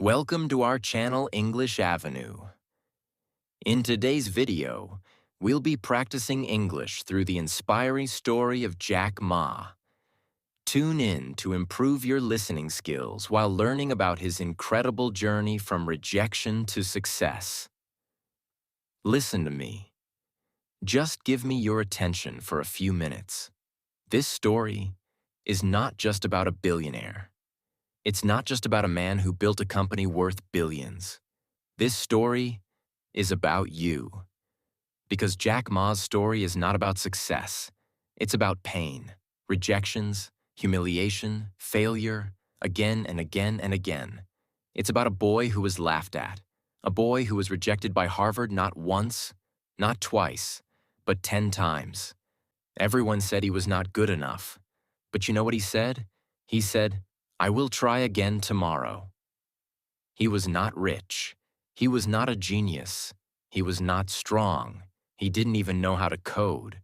Welcome to our channel English Avenue. In today's video, we'll be practicing English through the inspiring story of Jack Ma. Tune in to improve your listening skills while learning about his incredible journey from rejection to success. Listen to me. Just give me your attention for a few minutes. This story is not just about a billionaire. It's not just about a man who built a company worth billions. This story is about you. Because Jack Ma's story is not about success. It's about pain, rejections, humiliation, failure, again and again and again. It's about a boy who was laughed at, a boy who was rejected by Harvard not once, not twice, but 10 times. Everyone said he was not good enough. But you know what he said? He said, "I will try again tomorrow." He was not rich. He was not a genius. He was not strong. He didn't even know how to code.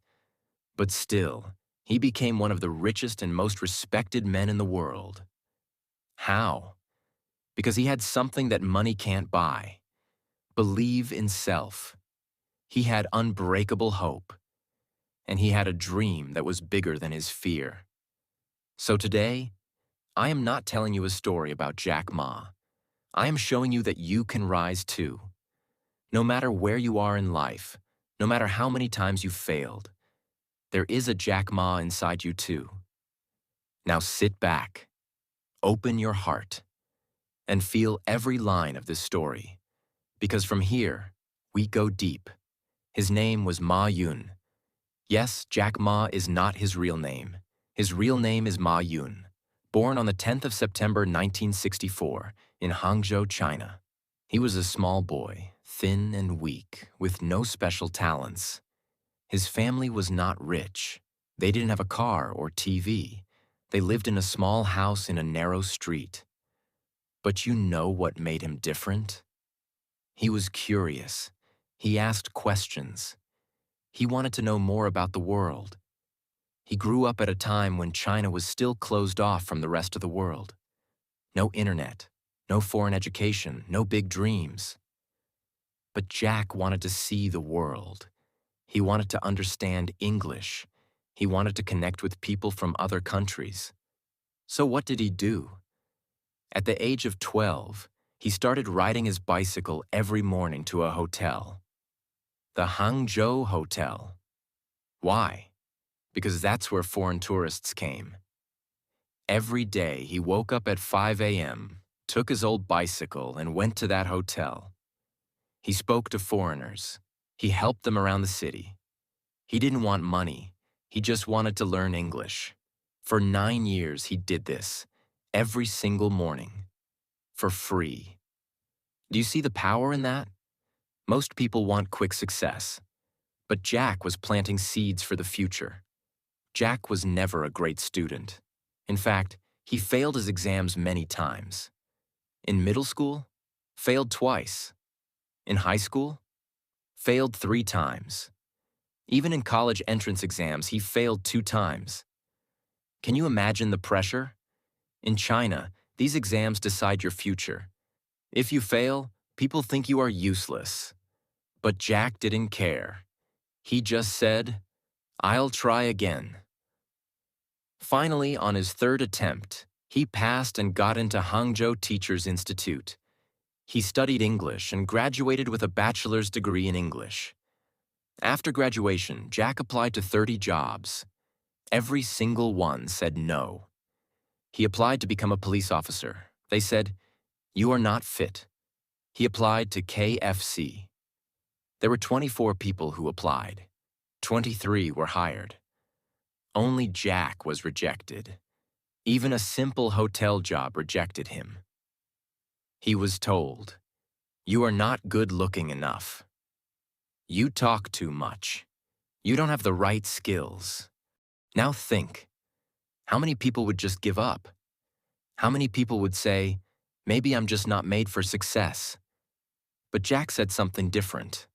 But still, he became one of the richest and most respected men in the world. How? Because he had something that money can't buy. Believe in self. He had unbreakable hope. And he had a dream that was bigger than his fear. So today, I am not telling you a story about Jack Ma. I am showing you that you can rise too. No matter where you are in life, no matter how many times you failed, there is a Jack Ma inside you too. Now sit back, open your heart, and feel every line of this story. Because from here, we go deep. His name was Ma Yun. Yes, Jack Ma is not his real name. His real name is Ma Yun. Born on the 10th of September 1964 in Hangzhou, China. He was a small boy, thin and weak, with no special talents. His family was not rich. They didn't have a car or TV. They lived in a small house in a narrow street. But you know what made him different? He was curious. He asked questions. He wanted to know more about the world. He grew up at a time when China was still closed off from the rest of the world. No internet, no foreign education, no big dreams. But Jack wanted to see the world. He wanted to understand English. He wanted to connect with people from other countries. So what did he do? At the age of 12, he started riding his bicycle every morning to a hotel. The Hangzhou Hotel. Why? Because that's where foreign tourists came. Every day, he woke up at 5 a.m., took his old bicycle, and went to that hotel. He spoke to foreigners. He helped them around the city. He didn't want money. He just wanted to learn English. For 9 years, he did this, every single morning, for free. Do you see the power in that? Most people want quick success, but Jack was planting seeds for the future. Jack was never a great student. In fact, he failed his exams many times. In middle school, failed twice. In high school, failed 3 times. Even in college entrance exams, he failed 2 times. Can you imagine the pressure? In China, these exams decide your future. If you fail, people think you are useless. But Jack didn't care. He just said, "I'll try again." Finally, on his 3rd attempt, he passed and got into Hangzhou Teachers Institute. He studied English and graduated with a bachelor's degree in English. After graduation, Jack applied to 30 jobs. Every single one said no. He applied to become a police officer. They said, "You are not fit." He applied to KFC. There were 24 people who applied. 23 were hired. Only Jack was rejected. Even a simple hotel job rejected him. He was told, "You are not good-looking enough. You talk too much. You don't have the right skills." Now think, how many people would just give up? How many people would say, "Maybe I'm just not made for success"? But Jack said something different.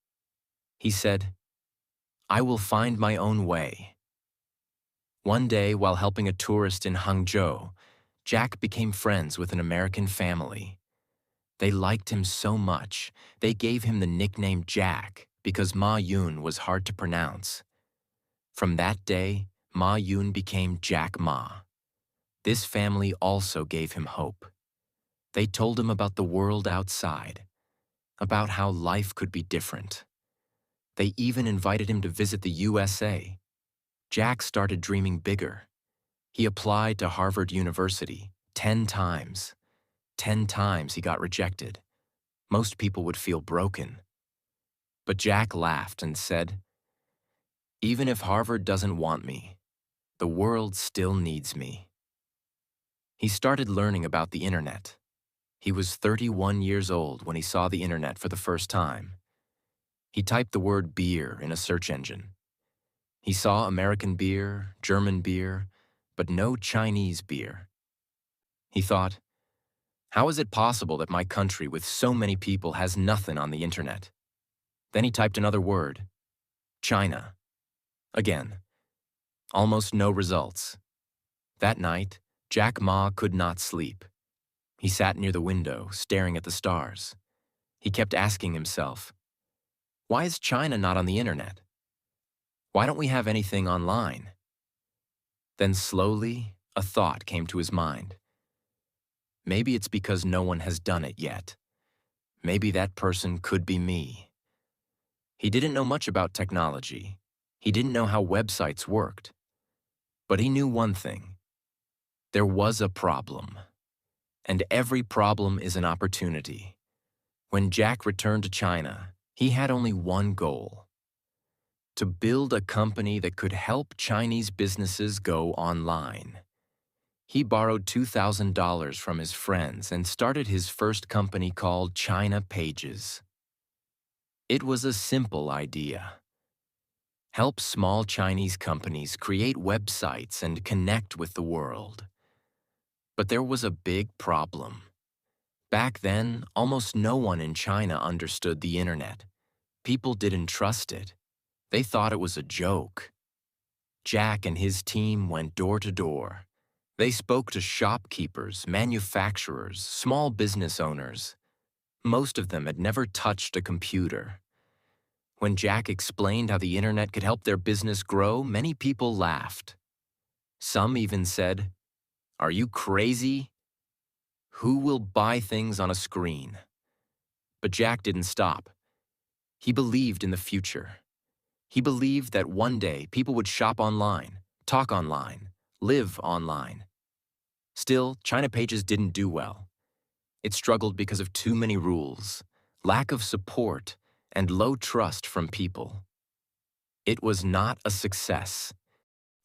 He said, "I will find my own way." One day, while helping a tourist in Hangzhou, Jack became friends with an American family. They liked him so much, they gave him the nickname Jack because Ma Yun was hard to pronounce. From that day, Ma Yun became Jack Ma. This family also gave him hope. They told him about the world outside, about how life could be different. They even invited him to visit the USA. Jack started dreaming bigger. He applied to Harvard University 10 times. 10 times he got rejected. Most people would feel broken. But Jack laughed and said, "Even if Harvard doesn't want me, the world still needs me." He started learning about the internet. He was 31 years old when he saw the internet for the first time. He typed the word beer in a search engine. He saw American beer, German beer, but no Chinese beer. He thought, how is it possible that my country with so many people has nothing on the internet? Then he typed another word, China. Again, almost no results. That night, Jack Ma could not sleep. He sat near the window, staring at the stars. He kept asking himself, why is China not on the internet? Why don't we have anything online? Then slowly, a thought came to his mind. Maybe it's because no one has done it yet. Maybe that person could be me. He didn't know much about technology. He didn't know how websites worked. But he knew one thing. There was a problem. And every problem is an opportunity. When Jack returned to China, he had only one goal: to build a company that could help Chinese businesses go online. He borrowed $2,000 from his friends and started his first company called China Pages. It was a simple idea. Help small Chinese companies create websites and connect with the world. But there was a big problem. Back then, almost no one in China understood the internet. People didn't trust it. They thought it was a joke. Jack and his team went door to door. They spoke to shopkeepers, manufacturers, small business owners. Most of them had never touched a computer. When Jack explained how the internet could help their business grow, many people laughed. Some even said, "Are you crazy? Who will buy things on a screen?" But Jack didn't stop. He believed in the future. He believed that one day people would shop online, talk online, live online. Still, China Pages didn't do well. It struggled because of too many rules, lack of support, and low trust from people. It was not a success.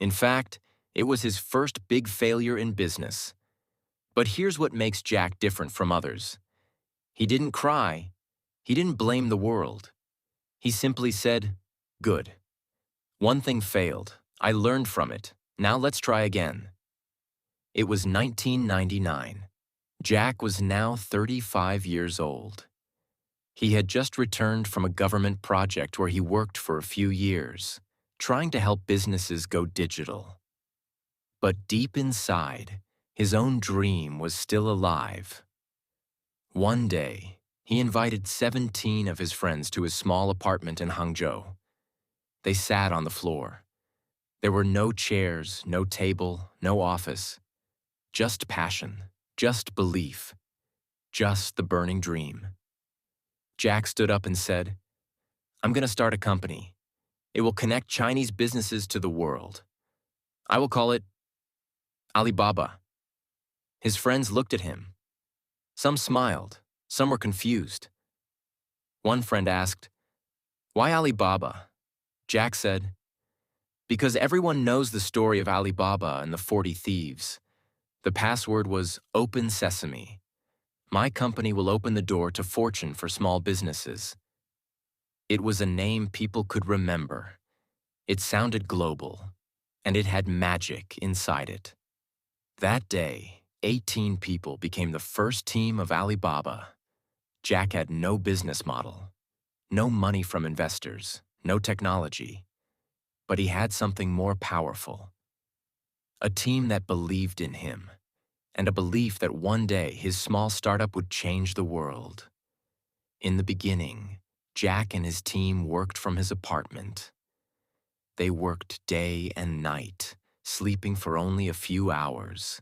In fact, it was his first big failure in business. But here's what makes Jack different from others. He didn't cry. He didn't blame the world. He simply said, "Good. One thing failed. I learned from it. Now let's try again." It was 1999. Jack was now 35 years old. He had just returned from a government project where he worked for a few years, trying to help businesses go digital. But deep inside, his own dream was still alive. One day, he invited 17 of his friends to his small apartment in Hangzhou. They sat on the floor. There were no chairs, no table, no office. Just passion, just belief, just the burning dream. Jack stood up and said, "I'm going to start a company. It will connect Chinese businesses to the world. I will call it Alibaba." His friends looked at him. Some smiled, some were confused. One friend asked, "Why Alibaba?" Jack said, "Because everyone knows the story of Alibaba and the 40 thieves. The password was Open Sesame. My company will open the door to fortune for small businesses." It was a name people could remember. It sounded global, and it had magic inside it. That day, 18 people became the first team of Alibaba. Jack had no business model, no money from investors, no technology. But he had something more powerful. A team that believed in him, and a belief that one day his small startup would change the world. In the beginning, Jack and his team worked from his apartment. They worked day and night, sleeping for only a few hours.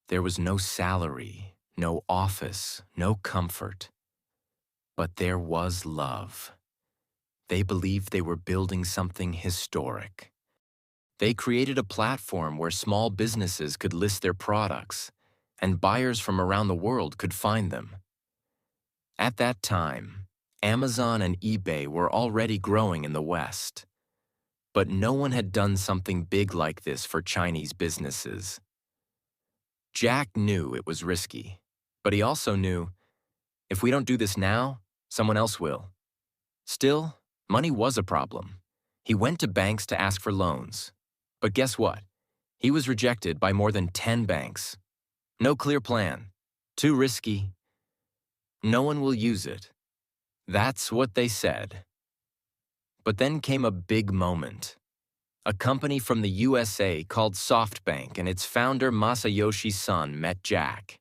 There was no salary, no office, no comfort. But there was love. They believed they were building something historic. They created a platform where small businesses could list their products, and buyers from around the world could find them. At that time, Amazon and eBay were already growing in the West. But no one had done something big like this for Chinese businesses. Jack knew it was risky, but he also knew, if we don't do this now, someone else will. Still, money was a problem. He went to banks to ask for loans. But guess what? He was rejected by more than 10 banks. No clear plan. Too risky. No one will use it. That's what they said. But then came a big moment. A company from the USA called SoftBank and its founder Masayoshi Son met Jack.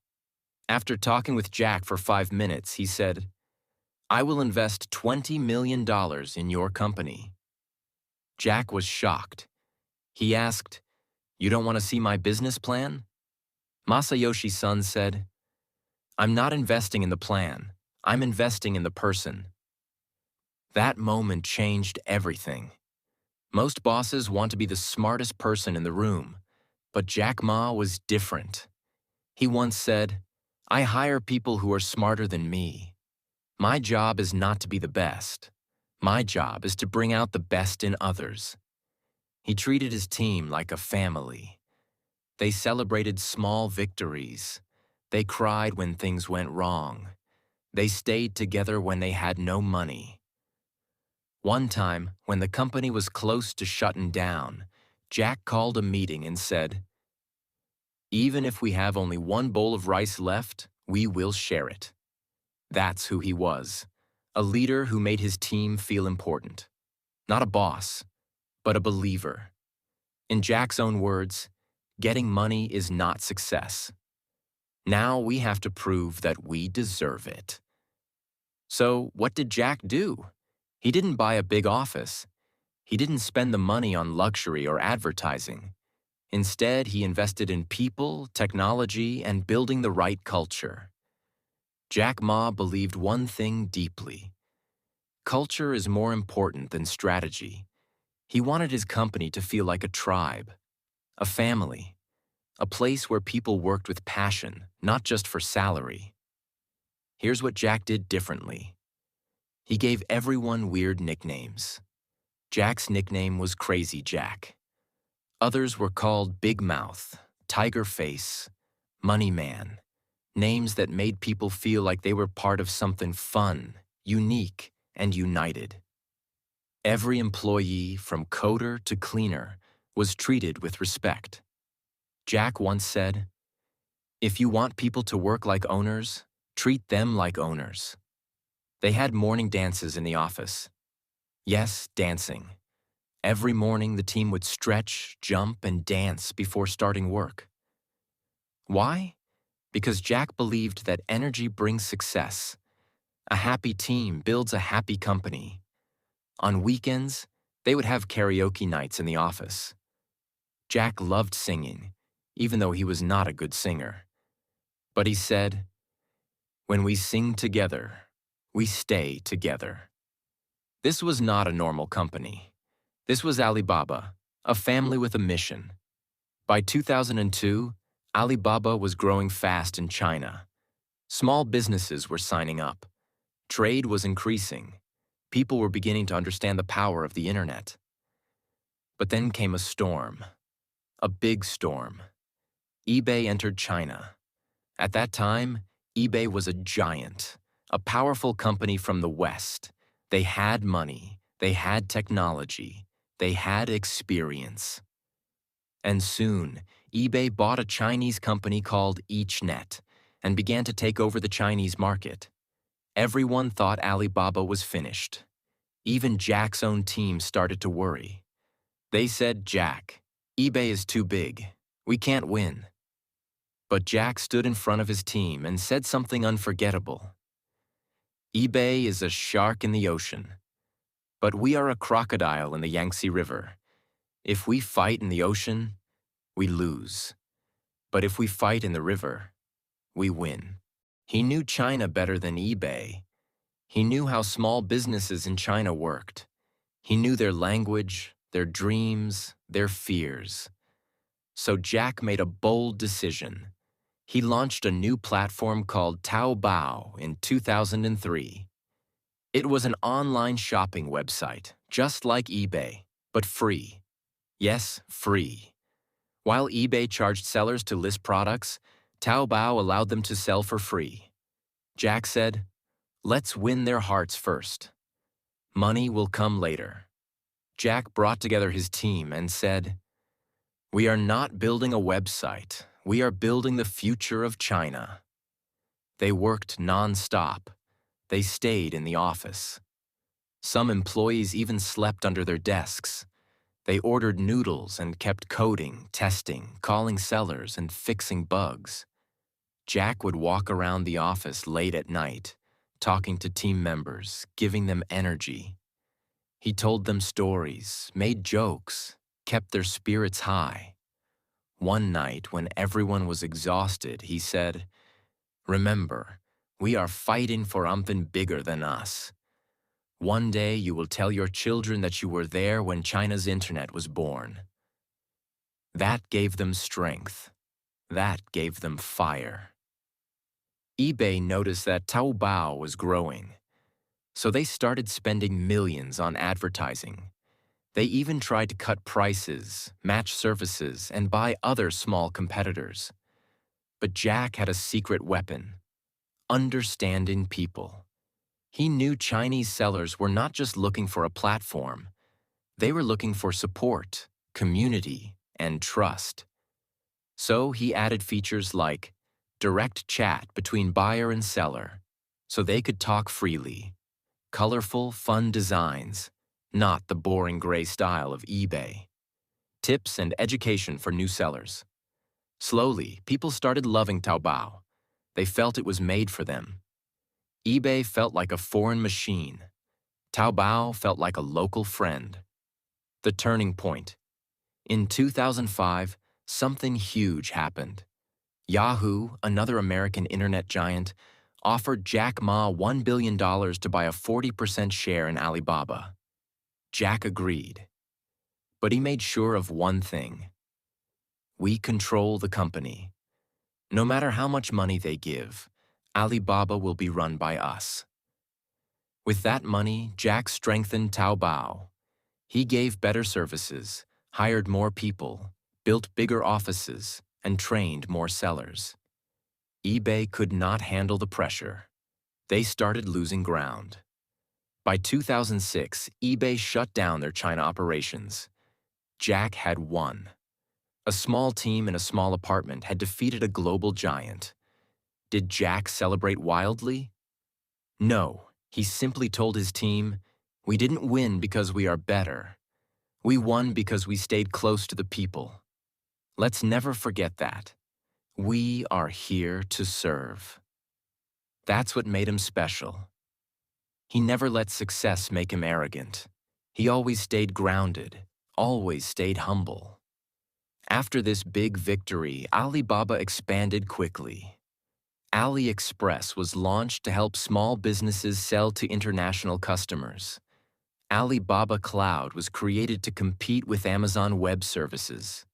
After talking with Jack for 5 minutes, he said, "I will invest $20 million in your company." Jack was shocked. He asked, "You don't want to see my business plan?" Masayoshi Son said, "I'm not investing in the plan. I'm investing in the person." That moment changed everything. Most bosses want to be the smartest person in the room, but Jack Ma was different. He once said, "I hire people who are smarter than me. My job is not to be the best. My job is to bring out the best in others." He treated his team like a family. They celebrated small victories. They cried when things went wrong. They stayed together when they had no money. One time, when the company was close to shutting down, Jack called a meeting and said, "Even if we have only one bowl of rice left, we will share it." That's who he was, a leader who made his team feel important. Not a boss, but a believer. In Jack's own words, getting money is not success. Now we have to prove that we deserve it. So what did Jack do? He didn't buy a big office. He didn't spend the money on luxury or advertising. Instead, he invested in people, technology, and building the right culture. Jack Ma believed one thing deeply. Culture is more important than strategy. He wanted his company to feel like a tribe, a family, a place where people worked with passion, not just for salary. Here's what Jack did differently. He gave everyone weird nicknames. Jack's nickname was Crazy Jack. Others were called Big Mouth, Tiger Face, Money Man, names that made people feel like they were part of something fun, unique, and united. Every employee, from coder to cleaner, was treated with respect. Jack once said, "If you want people to work like owners, treat them like owners." They had morning dances in the office. Yes, dancing. Every morning the team would stretch, jump, and dance before starting work. Why? Because Jack believed that energy brings success. A happy team builds a happy company. On weekends, they would have karaoke nights in the office. Jack loved singing, even though he was not a good singer. But he said, "When we sing together, we stay together." This was not a normal company. This was Alibaba, a family with a mission. By 2002, Alibaba was growing fast in China. Small businesses were signing up. Trade was increasing. People were beginning to understand the power of the internet. But then came a storm. A big storm. eBay entered China. At that time, eBay was a giant, a powerful company from the West. They had money, they had technology, they had experience. And soon, eBay bought a Chinese company called EachNet and began to take over the Chinese market. Everyone thought Alibaba was finished. Even Jack's own team started to worry. They said, "Jack, eBay is too big. We can't win." But Jack stood in front of his team and said something unforgettable. eBay is a shark in the ocean, but we are a crocodile in the Yangtze River. If we fight in the ocean, we lose. But if we fight in the river, we win. He knew China better than eBay. He knew how small businesses in China worked. He knew their language, their dreams, their fears. So Jack made a bold decision. He launched a new platform called Taobao in 2003. It was an online shopping website, just like eBay, but free. Yes, free. While eBay charged sellers to list products, Taobao allowed them to sell for free. Jack said, "Let's win their hearts first. Money will come later." Jack brought together his team and said, "We are not building a website. We are building the future of China." They worked non-stop. They stayed in the office. Some employees even slept under their desks. They ordered noodles and kept coding, testing, calling sellers, and fixing bugs. Jack would walk around the office late at night, talking to team members, giving them energy. He told them stories, made jokes, kept their spirits high. One night, when everyone was exhausted, he said, "Remember, we are fighting for something bigger than us. One day you will tell your children that you were there when China's internet was born." That gave them strength. That gave them fire. eBay noticed that Taobao was growing, so they started spending millions on advertising. They even tried to cut prices, match services, and buy other small competitors. But Jack had a secret weapon: understanding people. He knew Chinese sellers were not just looking for a platform. They were looking for support, community, and trust. So he added features like direct chat between buyer and seller, so they could talk freely, colorful, fun designs, not the boring gray style of eBay, tips and education for new sellers. Slowly, people started loving Taobao. They felt it was made for them. eBay felt like a foreign machine. Taobao felt like a local friend. The turning point. In 2005, something huge happened. Yahoo, another American internet giant, offered Jack Ma $1 billion to buy a 40% share in Alibaba. Jack agreed. But he made sure of one thing: we control the company. No matter how much money they give, Alibaba will be run by us. With that money, Jack strengthened Taobao. He gave better services, hired more people, built bigger offices, and trained more sellers. eBay could not handle the pressure. They started losing ground. By 2006, eBay shut down their China operations. Jack had won. A small team in a small apartment had defeated a global giant. Did Jack celebrate wildly? No, he simply told his team, "We didn't win because we are better. We won because we stayed close to the people." Let's never forget that. We are here to serve. That's what made him special. He never let success make him arrogant. He always stayed grounded, always stayed humble. After this big victory, Alibaba expanded quickly. AliExpress was launched to help small businesses sell to international customers. Alibaba Cloud was created to compete with Amazon Web Services.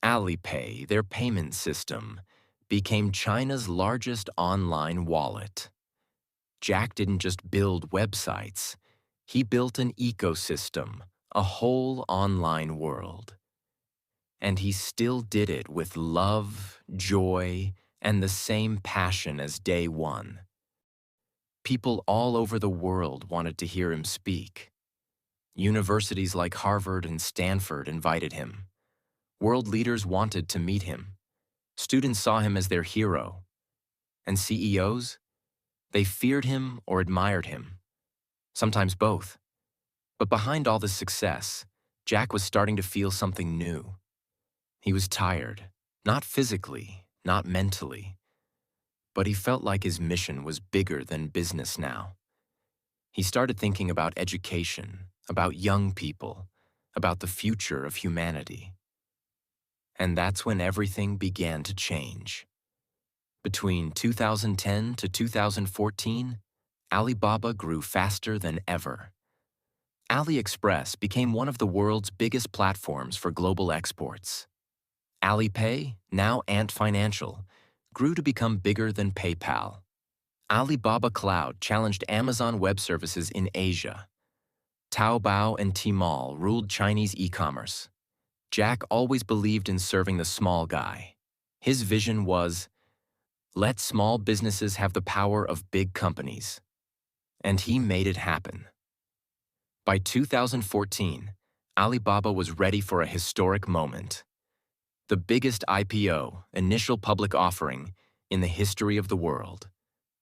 Alipay, their payment system, became China's largest online wallet. Jack didn't just build websites. He built an ecosystem, a whole online world. And he still did it with love, joy, and the same passion as day one. People all over the world wanted to hear him speak. Universities like Harvard and Stanford invited him. World leaders wanted to meet him. Students saw him as their hero. And CEOs? They feared him or admired him. Sometimes both. But behind all this success, Jack was starting to feel something new. He was tired, not physically, not mentally, but he felt like his mission was bigger than business now. He started thinking about education, about young people, about the future of humanity. And that's when everything began to change. Between 2010 to 2014, Alibaba grew faster than ever. AliExpress became one of the world's biggest platforms for global exports. Alipay, now Ant Financial, grew to become bigger than PayPal. Alibaba Cloud challenged Amazon Web Services in Asia. Taobao and Tmall ruled Chinese e-commerce. Jack always believed in serving the small guy. His vision was, let small businesses have the power of big companies. And he made it happen. By 2014, Alibaba was ready for a historic moment. The biggest IPO, initial public offering, in the history of the world.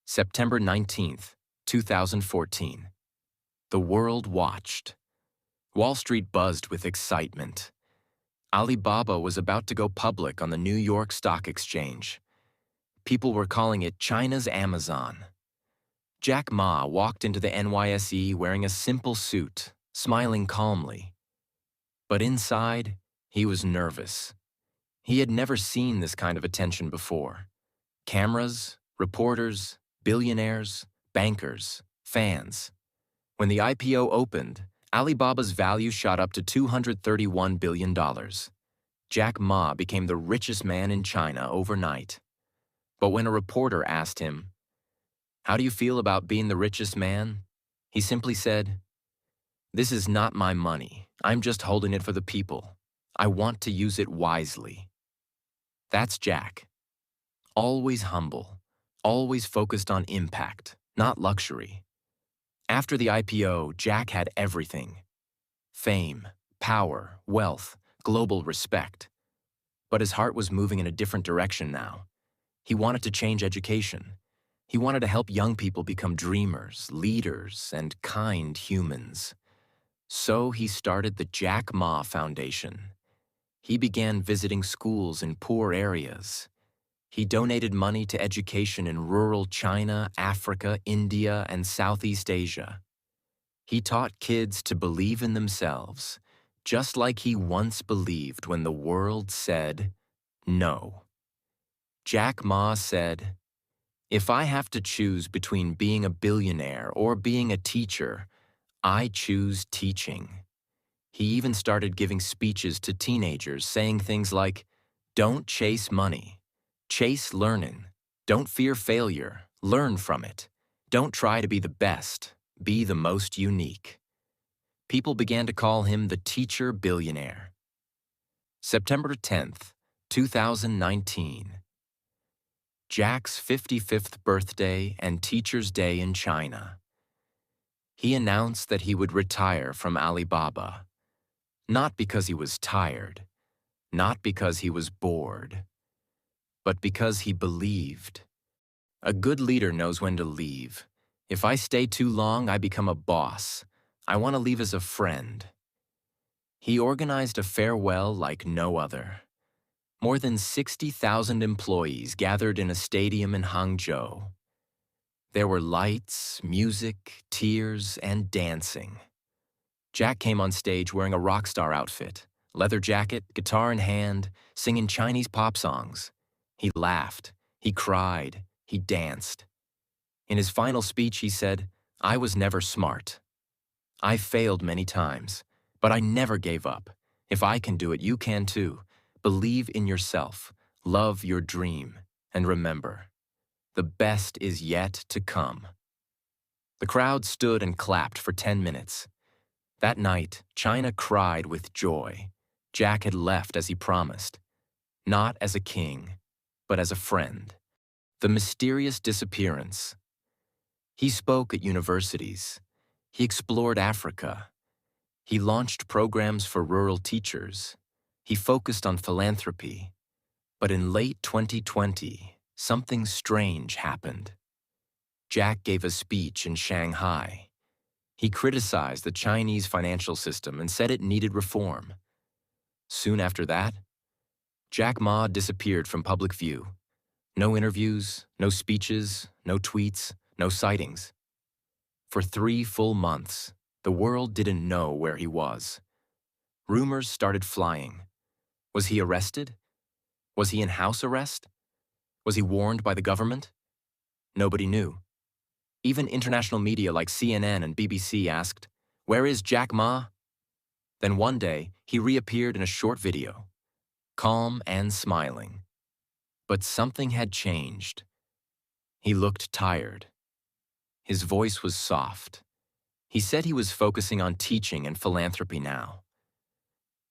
September 19th, 2014. The world watched. Wall Street buzzed with excitement. Alibaba was about to go public on the New York Stock Exchange. People were calling it China's Amazon. Jack Ma walked into the NYSE wearing a simple suit, smiling calmly. But inside, he was nervous. He had never seen this kind of attention before. Cameras, reporters, billionaires, bankers, fans. When the IPO opened, Alibaba's value shot up to $231 billion. Jack Ma became the richest man in China overnight. But when a reporter asked him, "How do you feel about being the richest man?" he simply said, "This is not my money. I'm just holding it for the people. I want to use it wisely." That's Jack. Always humble, always focused on impact, not luxury. After the IPO, Jack had everything. Fame, power, wealth, global respect. But his heart was moving in a different direction now. He wanted to change education. He wanted to help young people become dreamers, leaders, and kind humans. So he started the Jack Ma Foundation. He began visiting schools in poor areas. He donated money to education in rural China, Africa, India, and Southeast Asia. He taught kids to believe in themselves, just like he once believed when the world said no. Jack Ma said, "If I have to choose between being a billionaire or being a teacher, I choose teaching." He even started giving speeches to teenagers saying things like, "Don't chase money. Chase learning. Don't fear failure. Learn from it. Don't try to be the best. Be the most unique." People began to call him the teacher billionaire. September 10th, 2019. Jack's 55th birthday and Teacher's Day in China. He announced that he would retire from Alibaba. Not because he was tired, not because he was bored, but because he believed. A good leader knows when to leave. If I stay too long, I become a boss. I want to leave as a friend. He organized a farewell like no other. More than 60,000 employees gathered in a stadium in Hangzhou. There were lights, music, tears, and dancing. Jack came on stage wearing a rock star outfit, leather jacket, guitar in hand, singing Chinese pop songs. He laughed, he cried, he danced. In his final speech, he said, "I was never smart. I failed many times, but I never gave up. If I can do it, you can too. Believe in yourself, love your dream, and remember, the best is yet to come." The crowd stood and clapped for 10 minutes. That night, China cried with joy. Jack had left as he promised, not as a king, but as a friend. The mysterious disappearance. He spoke at universities. He explored Africa. He launched programs for rural teachers. He focused on philanthropy. But in late 2020, something strange happened. Jack gave a speech in Shanghai. He criticized the Chinese financial system and said it needed reform. Soon after that, Jack Ma disappeared from public view. No interviews, no speeches, no tweets, no sightings. For 3 full months, the world didn't know where he was. Rumors started flying. Was he arrested? Was he in house arrest? Was he warned by the government? Nobody knew. Even international media like CNN and BBC asked, "Where is Jack Ma?" Then one day, he reappeared in a short video, calm and smiling. But something had changed. He looked tired. His voice was soft. He said he was focusing on teaching and philanthropy now.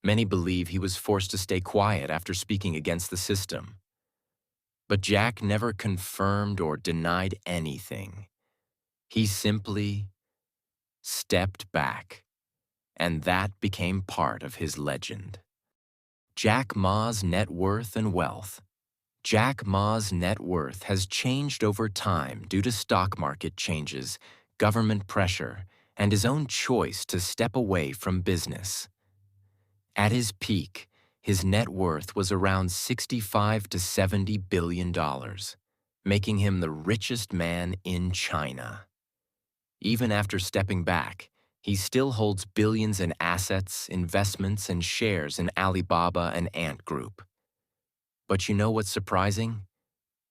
Many believe he was forced to stay quiet after speaking against the system. But Jack never confirmed or denied anything. He simply stepped back, and that became part of his legend. Jack Ma's net worth and wealth. Jack Ma's net worth has changed over time due to stock market changes, government pressure, and his own choice to step away from business. At his peak, his net worth was around $65 to $70 billion, making him the richest man in China. Even after stepping back, he still holds billions in assets, investments, and shares in Alibaba and Ant Group. But you know what's surprising?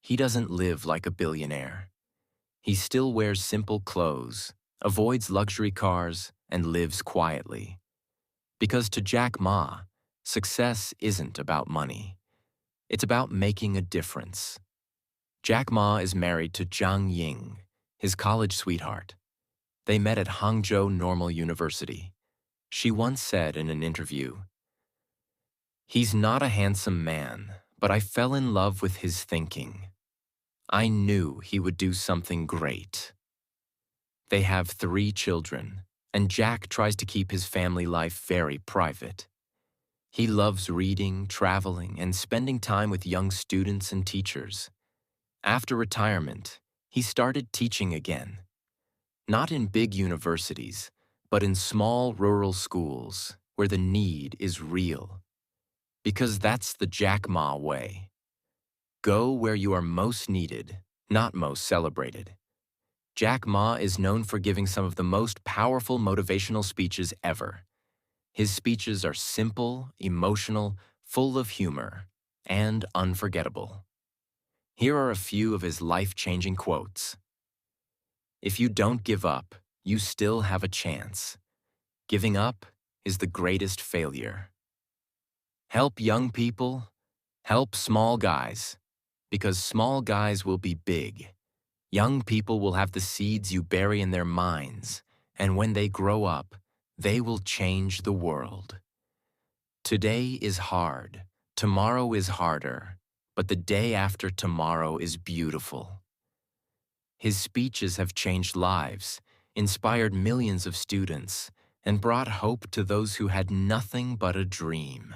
He doesn't live like a billionaire. He still wears simple clothes, avoids luxury cars, and lives quietly. Because to Jack Ma, success isn't about money. It's about making a difference. Jack Ma is married to Zhang Ying, his college sweetheart. They met at Hangzhou Normal University. She once said in an interview, "He's not a handsome man, but I fell in love with his thinking. I knew he would do something great." They have 3 children, and Jack tries to keep his family life very private. He loves reading, traveling, and spending time with young students and teachers. After retirement, he started teaching again. Not in big universities, but in small rural schools where the need is real. Because that's the Jack Ma way. Go where you are most needed, not most celebrated. Jack Ma is known for giving some of the most powerful motivational speeches ever. His speeches are simple, emotional, full of humor, and unforgettable. Here are a few of his life-changing quotes. "If you don't give up, you still have a chance. Giving up is the greatest failure. Help young people, help small guys, because small guys will be big. Young people will have the seeds you bury in their minds, and when they grow up, they will change the world. Today is hard, tomorrow is harder, but the day after tomorrow is beautiful." His speeches have changed lives, inspired millions of students, and brought hope to those who had nothing but a dream.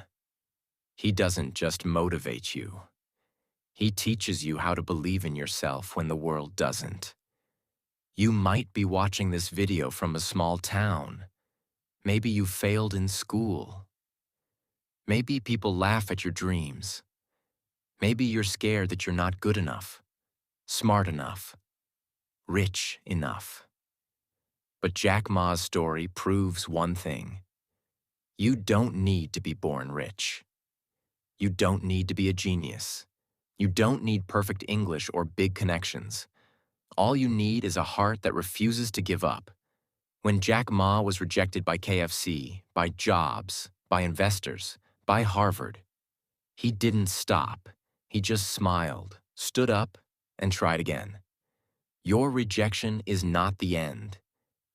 He doesn't just motivate you. He teaches you how to believe in yourself when the world doesn't. You might be watching this video from a small town. Maybe you failed in school. Maybe people laugh at your dreams. Maybe you're scared that you're not good enough, smart enough, rich enough. But Jack Ma's story proves one thing. You don't need to be born rich. You don't need to be a genius. You don't need perfect English or big connections. All you need is a heart that refuses to give up. When Jack Ma was rejected by KFC, by Jobs, by investors, by Harvard, he didn't stop. He just smiled, stood up, and tried again. Your rejection is not the end.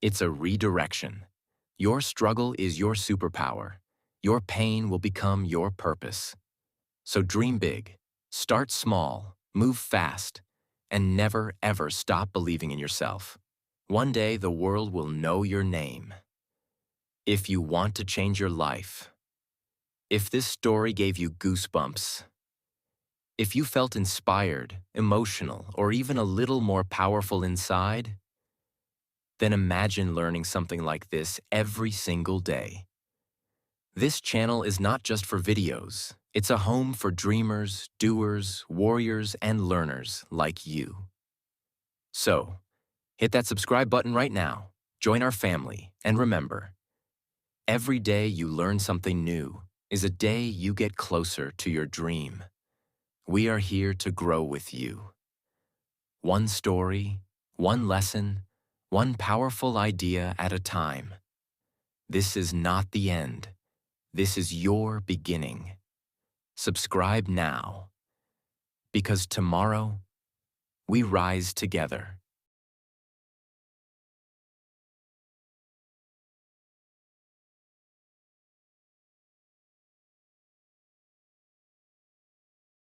It's a redirection. Your struggle is your superpower. Your pain will become your purpose. So dream big, start small, move fast, and never, ever stop believing in yourself. One day, the world will know your name. If you want to change your life, if this story gave you goosebumps, if you felt inspired, emotional, or even a little more powerful inside, then imagine learning something like this every single day. This channel is not just for videos, It's a home for dreamers, doers, warriors, and learners like you. So, hit that subscribe button right now, join our family, and remember, every day you learn something new is a day you get closer to your dream. We are here to grow with you. One story, one lesson, one powerful idea at a time. This is not the end. This is your beginning. Subscribe now, because tomorrow we rise together.